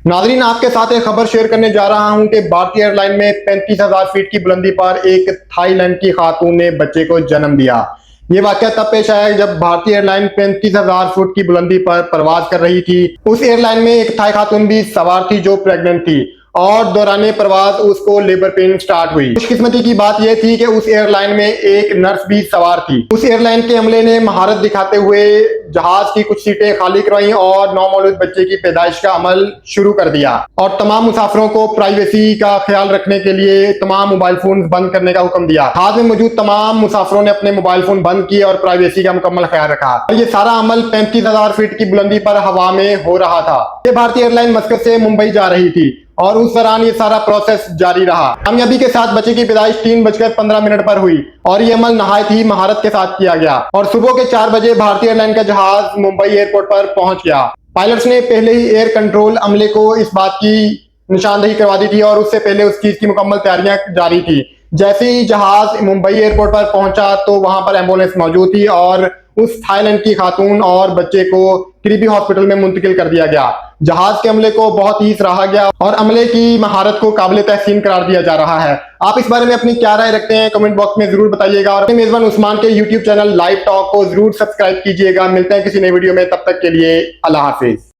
नाजरीन, आपके साथ एक खबर शेयर करने जा रहा हूं कि भारतीय एयरलाइन में 35,000 फीट की बुलंदी पर एक थाईलैंड की खातून ने बच्चे को जन्म दिया। ये वाकया तब पेश आया जब भारतीय एयरलाइन 35,000 फुट की बुलंदी पर परवाज कर रही थी। उस एयरलाइन में एक थाई खातून भी सवार थी जो प्रेग्नेंट थी और दौरान परवाज उसको लेबर पेन स्टार्ट हुई। खुशकिस्मती की बात यह थी कि उस एयरलाइन में एक नर्स भी सवार थी। उस एयरलाइन के अमले ने महारत दिखाते हुए जहाज की कुछ सीटें खाली करवाई और नवमौलूद बच्चे की पैदाइश का अमल शुरू कर दिया और तमाम मुसाफिरों को प्राइवेसी का ख्याल रखने के लिए तमाम मोबाइल फोन बंद करने का हुक्म दिया। जहाज में मौजूद तमाम मुसाफिरों ने अपने मोबाइल फोन बंद किए और प्राइवेसी का मुकम्मल ख्याल रखा। और ये सारा अमल 35,000 फीट की बुलंदी पर हवा में हो रहा था। ये भारतीय एयरलाइन मस्कत से मुंबई जा रही थी और उस दौरान ये सारा प्रोसेस जारी रहा। कामयाबी के साथ बच्चे की पैदाइश 3:15 पर हुई और ये अमल नहायत ही महारत के साथ किया गया और सुबह के 4 बजे भारतीय एयरलाइन का जहाज मुंबई एयरपोर्ट पर पहुंच गया। पायलट्स ने पहले ही एयर कंट्रोल अमले को इस बात की निशानदेही करवा दी थी और उससे पहले उस चीज की मुकम्मल तैयारियां जारी थी। जैसे ही जहाज मुंबई एयरपोर्ट पर पहुंचा तो वहां पर एम्बुलेंस मौजूद थी और उस थाईलैंड की खातून और बच्चे को करीबी हॉस्पिटल में मुंतकिल कर दिया गया। जहाज के अमले को बहुत ही सराहा गया और अमले की महारत को काबिल तहसीन करार दिया जा रहा है। आप इस बारे में अपनी क्या राय रखते हैं कमेंट बॉक्स में जरूर बताइएगा और अपने मेजबान उस्मान के यूट्यूब चैनल लाइव टॉक को जरूर सब्सक्राइब कीजिएगा। मिलते हैं किसी नई वीडियो में, तब तक के लिए अल्लाह हाफिज।